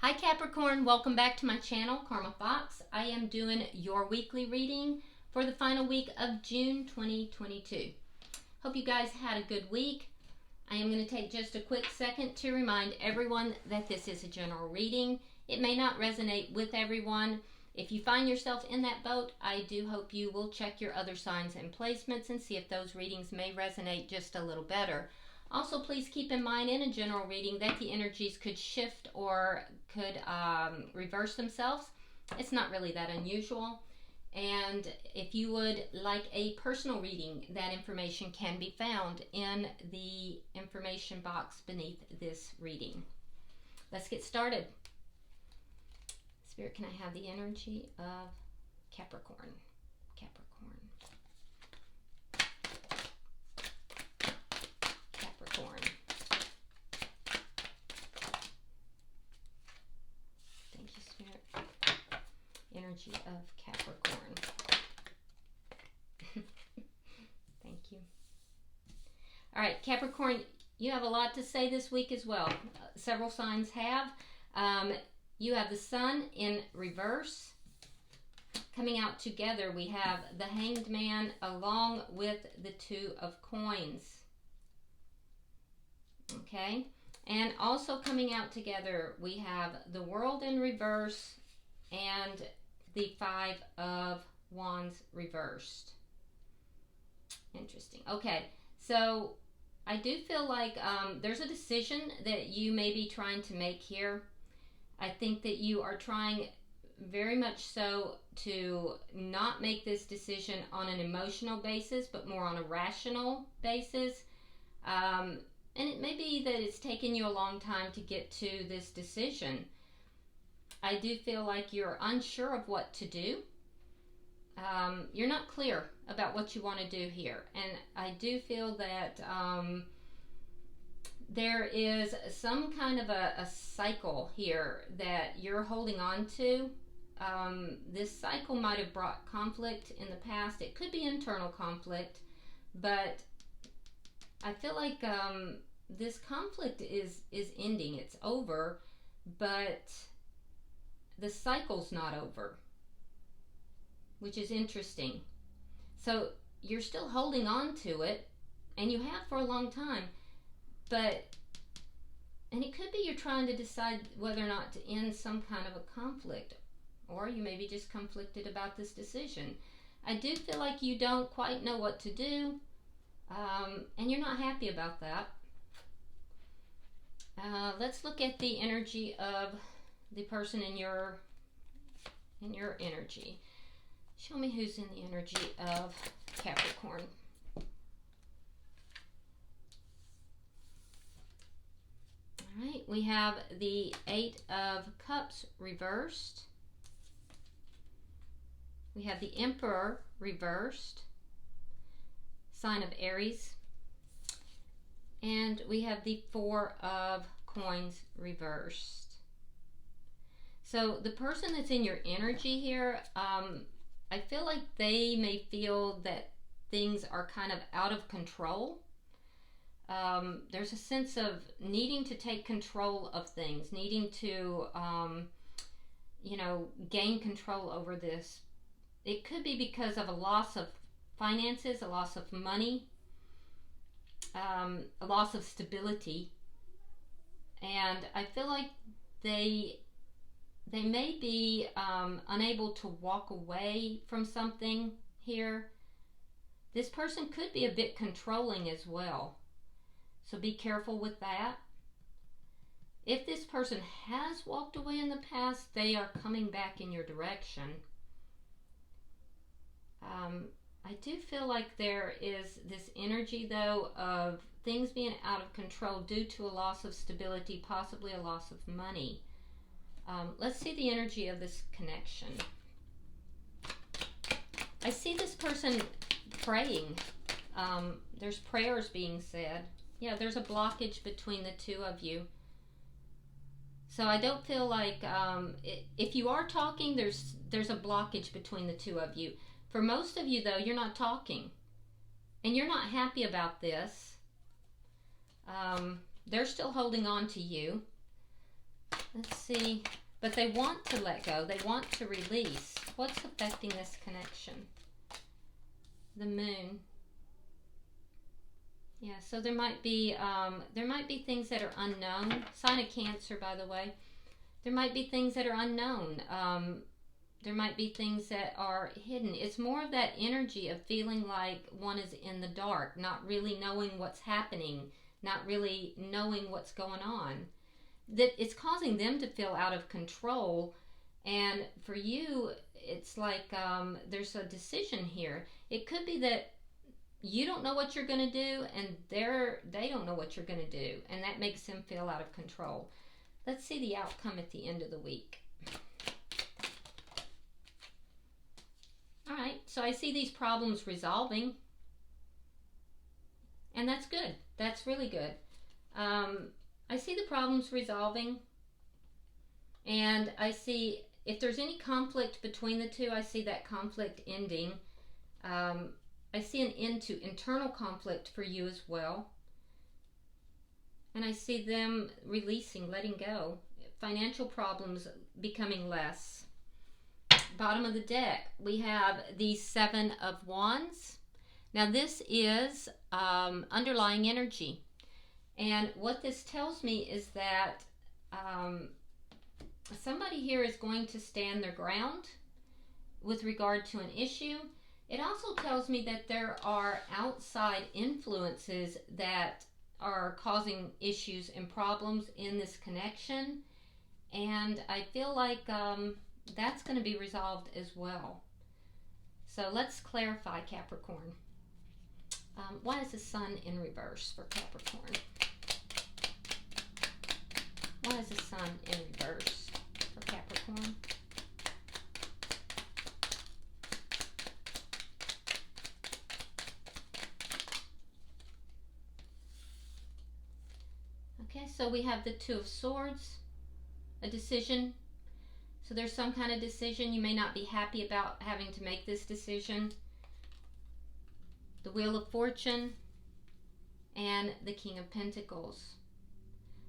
Hi Capricorn, welcome back to my channel, Karma Fox. I am doing your weekly reading for the final week of June 2022. Hope you guys had a good week. I am going to take just a quick second to remind everyone that this is a general reading. It may not resonate with everyone. If you find yourself in that boat, I do hope you will check your other signs and placements and see if those readings may resonate just a little better. Also, please keep in mind in a general reading that the energies could shift or could reverse themselves. It's not really that unusual. And if you would like a personal reading, that information can be found in the information box beneath this reading. Let's get started. Spirit, can I have the energy of Capricorn? Capricorn. Thank you, Spirit. Energy of Capricorn. Thank you. All right, Capricorn, you have a lot to say this week as well. Several signs have. You have the Sun in reverse. Coming out together, we have the Hanged Man along with the Two of Coins. Okay, and also coming out together, we have the World in reverse and the Five of Wands reversed. Interesting. Okay, so I do feel like there's a decision that you may be trying to make here. I think that you are trying very much so to not make this decision on an emotional basis, but more on a rational basis. And it may be that it's taken you a long time to get to this decision. I do feel like you're unsure of what to do. You're not clear about what you want to do here. And I do feel that there is some kind of a cycle here that you're holding on to. This cycle might have brought conflict in the past. It could be internal conflict, but I feel like this conflict is ending. It's over, but the cycle's not over, which is interesting. So you're still holding on to it, and you have for a long time, and it could be you're trying to decide whether or not to end some kind of a conflict, or you may be just conflicted about this decision. I do feel like you don't quite know what to do. And you're not happy about that. Let's look at the energy of the person in your energy. Show me who's in the energy of Capricorn. All right, we have the Eight of Cups reversed. We have the Emperor reversed. Sign of Aries, and we have the Four of Coins reversed. So the person that's in your energy here, I feel like they may feel that things are kind of out of control. There's a sense of needing to take control of things, needing to gain control over this. It could be because of a loss of finances, a loss of money, a loss of stability, and I feel like they may be unable to walk away from something here. This person could be a bit controlling as well, so be careful with that. If this person has walked away in the past, they are coming back in your direction. I do feel like there is this energy, though, of things being out of control due to a loss of stability, possibly a loss of money. Let's see the energy of this connection. I see this person praying. There's prayers being said. Yeah, there's a blockage between the two of you. So I don't feel like, if you are talking, there's a blockage between the two of you. For most of you, though, you're not talking, and you're not happy about this. They're still holding on to you. Let's see. But they want to let go. They want to release. What's affecting this connection? The moon. Yeah, so there might be things that are unknown. Sign of Cancer, by the way. There might be things that are unknown. There might be things that are hidden. It's more of that energy of feeling like one is in the dark, not really knowing what's happening, not really knowing what's going on. That it's causing them to feel out of control. And for you, it's like there's a decision here. It could be that you don't know what you're going to do, and they don't know what you're going to do, and that makes them feel out of control. Let's see the outcome at the end of the week. All right, so I see these problems resolving, and that's good. That's really good. I see the problems resolving, and I see if there's any conflict between the two, I see that conflict ending. I see an end to internal conflict for you as well. And I see them releasing, letting go. Financial problems becoming less. Bottom of the deck, we have the Seven of Wands. Now this is underlying energy. And what this tells me is that somebody here is going to stand their ground with regard to an issue. It also tells me that there are outside influences that are causing issues and problems in this connection. And I feel like that's going to be resolved as well. So let's clarify, Capricorn. Why is the sun in reverse for Capricorn? Why is the sun in reverse for Capricorn? Okay, so we have the Two of Swords, a decision. So there's some kind of decision. You may not be happy about having to make this decision. The Wheel of Fortune and the King of Pentacles.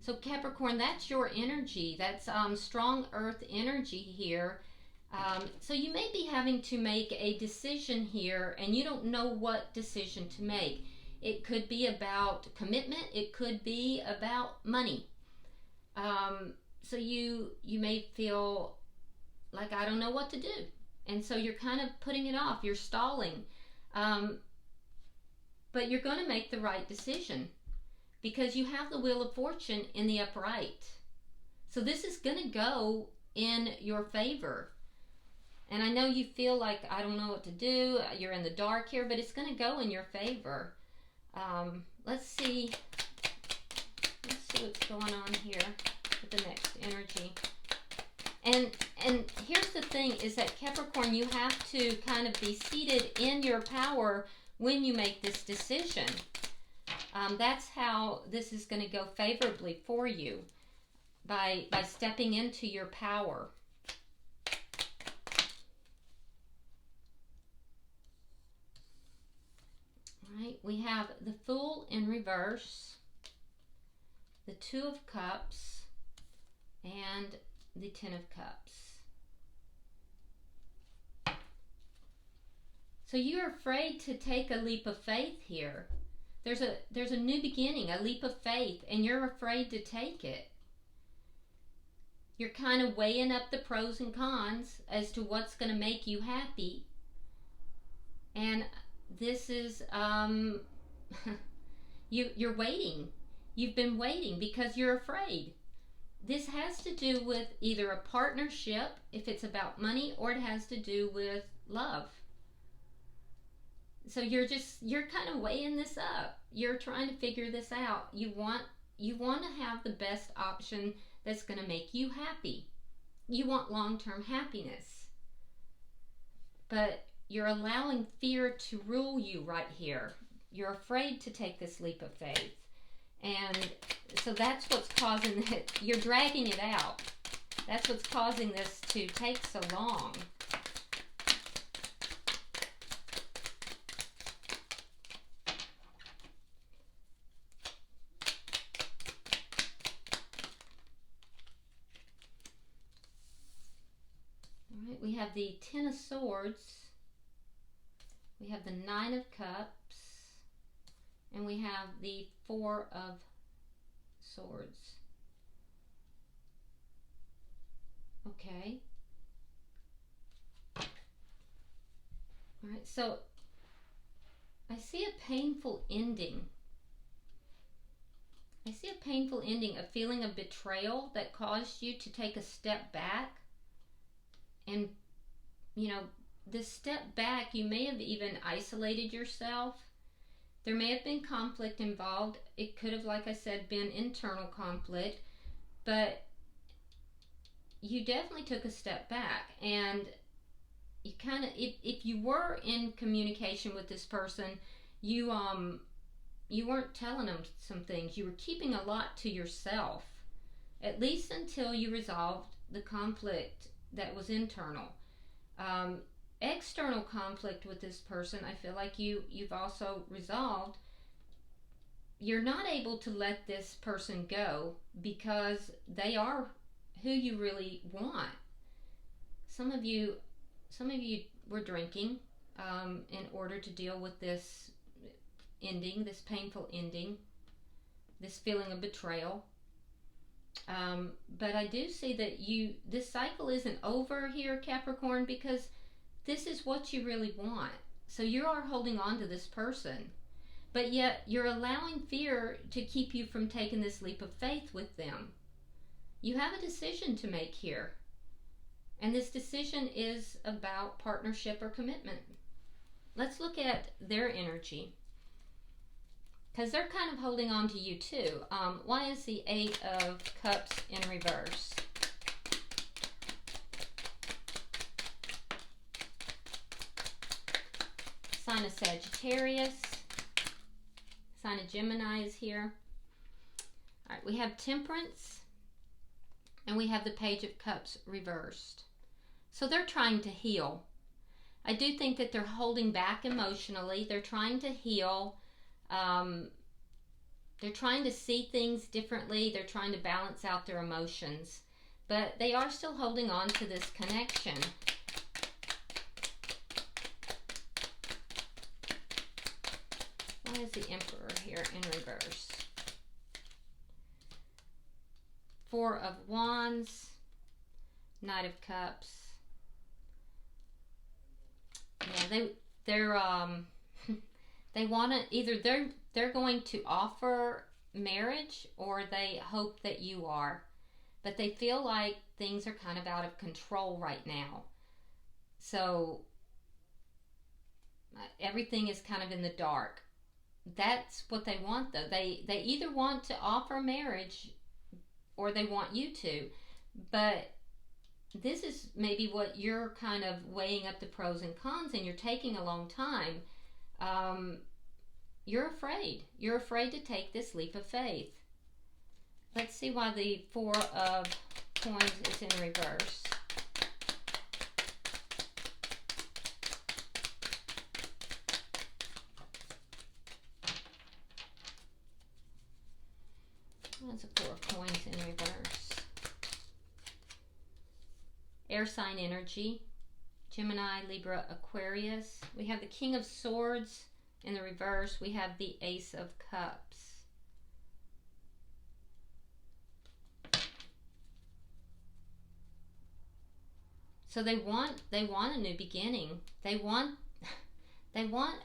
So Capricorn, that's your energy. That's strong earth energy here. So you may be having to make a decision here, and you don't know what decision to make. It could be about commitment. It could be about money. So you may feel like, I don't know what to do. And so you're kind of putting it off. You're stalling. But you're going to make the right decision because you have the Wheel of Fortune in the upright. So this is going to go in your favor. And I know you feel like, I don't know what to do. You're in the dark here, but it's going to go in your favor. Let's see what's going on here with the next energy. And here's the thing is that Capricorn, you have to kind of be seated in your power when you make this decision. That's how this is going to go favorably for you, by stepping into your power. Right, we have the Fool in reverse, the Two of Cups, and the Ten of Cups. So you're afraid to take a leap of faith here. There's a new beginning, a leap of faith, and you're afraid to take it. You're kind of weighing up the pros and cons as to what's going to make you happy. And this is, you're waiting. You've been waiting because you're afraid. This has to do with either a partnership, if it's about money, or it has to do with love. So you're kind of weighing this up. You're trying to figure this out. You want to have the best option that's going to make you happy. You want long-term happiness. But you're allowing fear to rule you right here. You're afraid to take this leap of faith. And so that's what's causing it. You're dragging it out. That's what's causing this to take so long. Right, we have the Ten of Swords. We have the Nine of Cups. And we have the Four of Swords. Okay. All right, so I see a painful ending. I see a painful ending, a feeling of betrayal that caused you to take a step back. And, you know, this step back, you may have even isolated yourself. There may have been conflict involved. It could have, like I said, been internal conflict. But you definitely took a step back. And you kind of, if you were in communication with this person, you weren't telling them some things. You were keeping a lot to yourself, at least until you resolved the conflict that was internal. External conflict with this person, I feel like you've also resolved. You're not able to let this person go because they are who you really want. Some of you were drinking in order to deal with this ending, this painful ending, this feeling of betrayal. But I do see that this cycle isn't over here, Capricorn, because this is what you really want. So you are holding on to this person, but yet you're allowing fear to keep you from taking this leap of faith with them. You have a decision to make here. And this decision is about partnership or commitment. Let's look at their energy, because they're kind of holding on to you too. Why is the Eight of Cups in reverse? Sign of Sagittarius. Sign of Gemini is here. All right, we have Temperance. And we have the Page of Cups reversed. So they're trying to heal. I do think that they're holding back emotionally. They're trying to heal. They're trying to see things differently. They're trying to balance out their emotions. But they are still holding on to this connection. Why is the Emperor here in reverse? Four of Wands, Knight of Cups. Yeah, they want to, either they're going to offer marriage or they hope that you are, but they feel like things are kind of out of control right now. So everything is kind of in the dark. That's what they want, though. They either want to offer marriage or they want you to, but this is maybe what you're kind of weighing up the pros and cons, and you're taking a long time. You're afraid to take this leap of faith. Let's see why the Four of Coins is in reverse. That's a Four of Coins in reverse. Air sign energy. Gemini, Libra, Aquarius. We have the King of Swords in the reverse. We have the Ace of Cups. So they want a new beginning. They want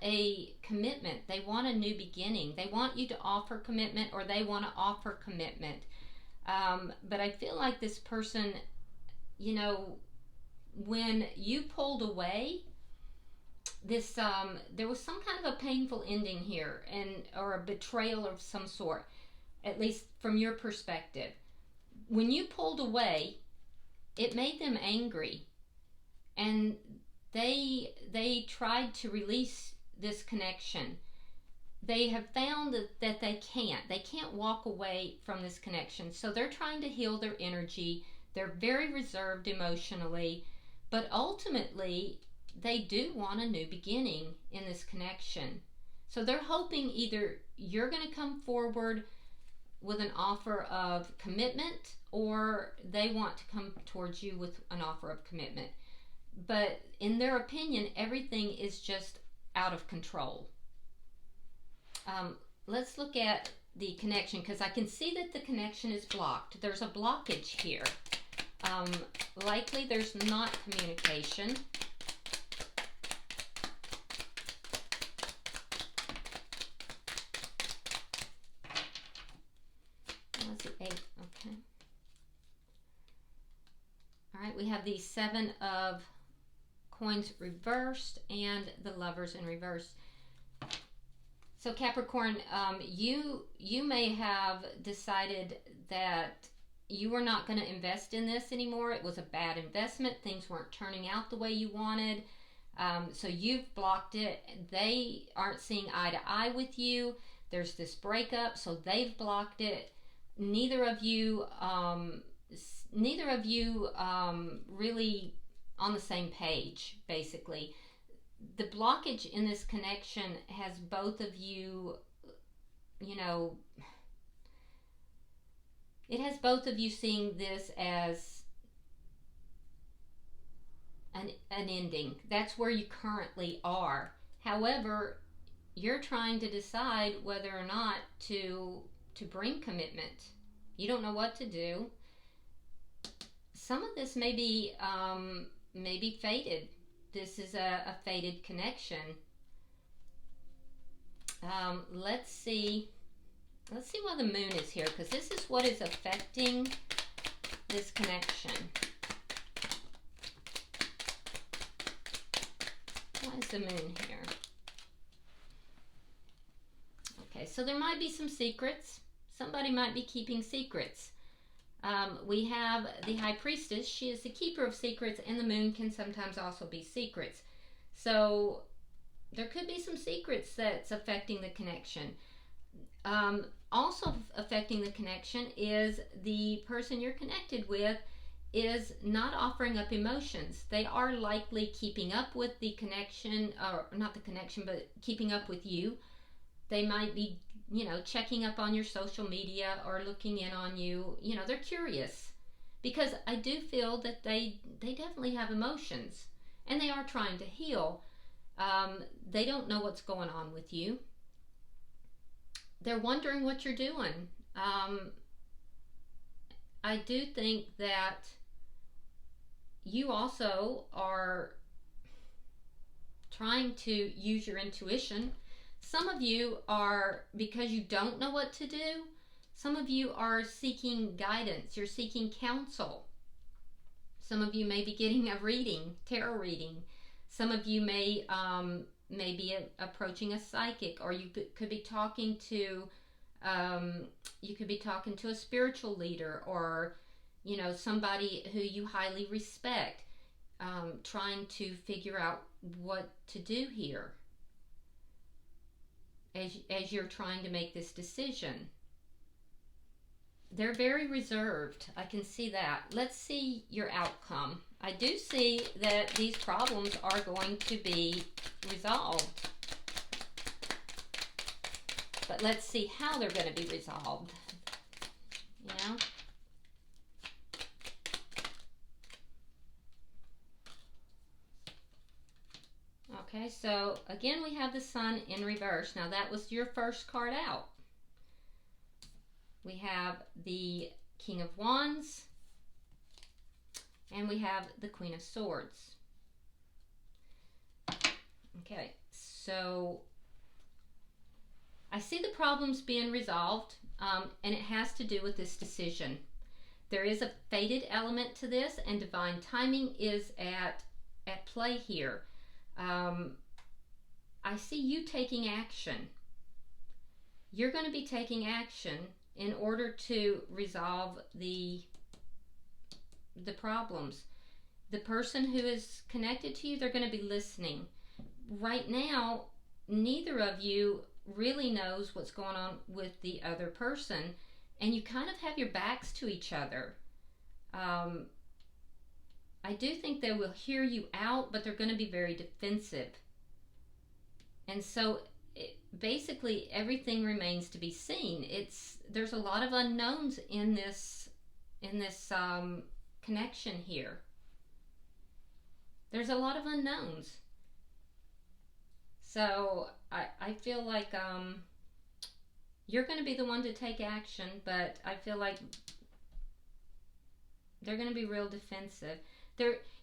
a commitment. They want a new beginning. They want you to offer commitment, or they want to offer commitment. But I feel like this person, you know, when you pulled away, there was some kind of a painful ending here, or a betrayal of some sort, at least from your perspective. When you pulled away, it made them angry, and they tried to release this connection. They have found that they can't walk away from this connection. So they're trying to heal their energy. They're very reserved emotionally, but ultimately they do want a new beginning in this connection. So they're hoping either you're going to come forward with an offer of commitment, or they want to come towards you with an offer of commitment. but in their opinion, everything is just out of control. Let's look at the connection, because I can see that the connection is blocked. There's a blockage here. Likely there's not communication. That's the 8, okay. All right, we have the 7 of coins reversed and the Lovers in reverse. So Capricorn, you may have decided that you were not going to invest in this anymore. It was a bad investment. Things weren't turning out the way you wanted. So you've blocked it. They aren't seeing eye to eye with you. There's this breakup, so they've blocked it. Neither of you really on the same page, basically. The blockage in this connection has both of you, it has both of you seeing this as an ending. That's where you currently are. However, you're trying to decide whether or not to bring commitment. You don't know what to do. Some of this may be fated. This is a fated connection. Let's see why the moon is here, because this is what is affecting this connection. Why is the moon here? Okay, so there might be some secrets. Somebody might be keeping secrets. We have the High Priestess. She is the keeper of secrets, and the moon can sometimes also be secrets. So there could be some secrets that's affecting the connection. Also affecting the connection is the person you're connected with is not offering up emotions. They are likely keeping up with the connection, or not the connection, but keeping up with you. They might be, checking up on your social media or looking in on you. They're curious, because I do feel that they definitely have emotions, and they are trying to heal. They don't know what's going on with you. They're wondering what you're doing. I do think that you also are trying to use your intuition. Some of you are, because you don't know what to do, some of you are seeking guidance. You're seeking counsel. Some of you may be getting a reading, tarot reading. Some of you may be approaching a psychic, or you could be talking to a spiritual leader, or somebody who you highly respect, trying to figure out what to do here as you're trying to make this decision. They're very reserved. I can see that. Let's see your outcome. I do see that these problems are going to be resolved. But let's see how they're going to be resolved. Okay, so again we have the Sun in reverse. Now that was your first card out. We have the King of Wands, and we have the Queen of Swords. Okay, so I see the problems being resolved, and it has to do with this decision. There is a fated element to this, and divine timing is at play here. I see you taking action. You're going to be taking action in order to resolve the problems. The person who is connected to you, they're going to be listening. Right now, neither of you really knows what's going on with the other person, and you kind of have your backs to each other. I do think they will hear you out, but they're going to be very defensive. And so basically everything remains to be seen. There's a lot of unknowns in this, connection here. there's a lot of unknowns. So I feel like you're going to be the one to take action, but I feel like they're going to be real defensive.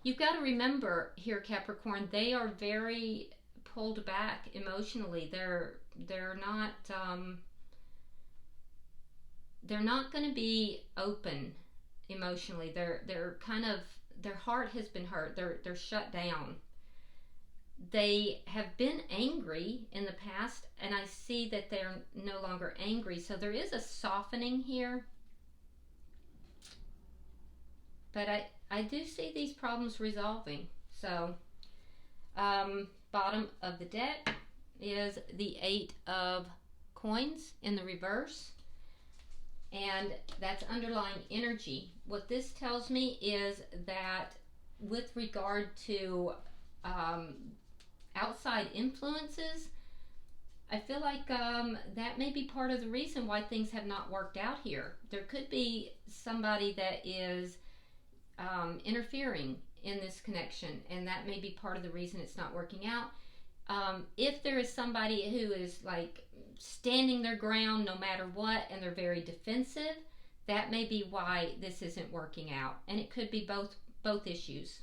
You've got to remember here, Capricorn, they are very pulled back emotionally. They're not going to be open emotionally. They're kind of, their heart has been hurt. They're shut down. They have been angry in the past, and I see that they're no longer angry. So there is a softening here. But I do see these problems resolving. So, bottom of the deck is the 8 of Coins in the reverse. And that's underlying energy. What this tells me is that with regard to outside influences, I feel like that may be part of the reason why things have not worked out here. There could be somebody that is interfering in this connection, and that may be part of the reason it's not working out. If there is somebody who is like standing their ground no matter what, and they're very defensive, that may be why this isn't working out, and it could be both issues.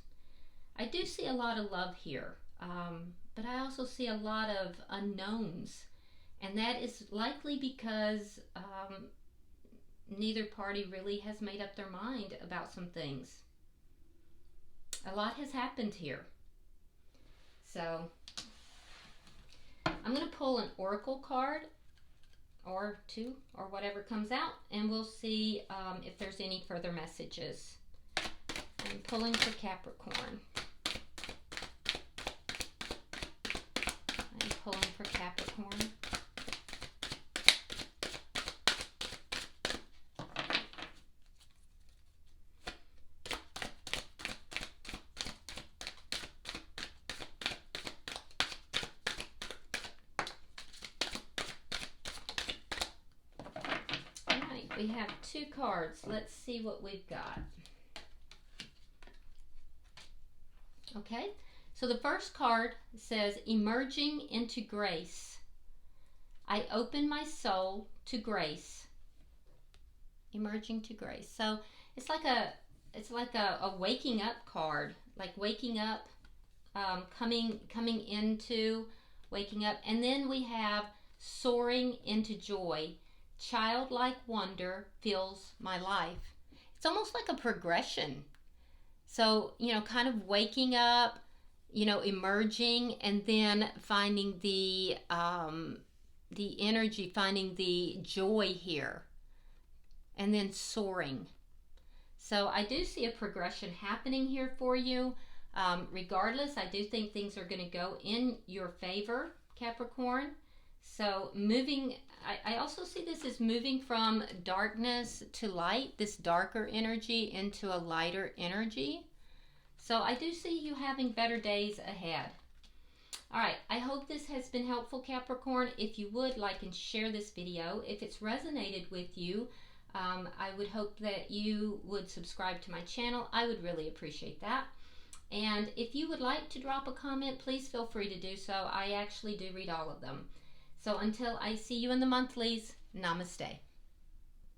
I do see a lot of love here, but I also see a lot of unknowns, and that is likely because neither party really has made up their mind about some things. A lot has happened here. So I'm going to pull an oracle card or two or whatever comes out, and we'll see if there's any further messages. I'm pulling for Capricorn. I'm pulling for Capricorn. We have 2 cards. Let's see what we've got. Okay, so the first card says, emerging into grace. I open my soul to grace. Emerging to grace. So it's like a waking up card, like waking up, coming into waking up. And then we have soaring into joy. Childlike wonder fills my life. It's almost like a progression. So, kind of waking up, emerging, and then finding the energy, finding the joy here, and then soaring. So I do see a progression happening here for you. Regardless, I do think things are going to go in your favor, Capricorn. So I also see this as moving from darkness to light, this darker energy into a lighter energy. So I do see you having better days ahead. All right, I hope this has been helpful, Capricorn. If you would like and share this video, if it's resonated with you, I would hope that you would subscribe to my channel. I would really appreciate that. And if you would like to drop a comment, please feel free to do so. I actually do read all of them. So until I see you in the monthlies, namaste.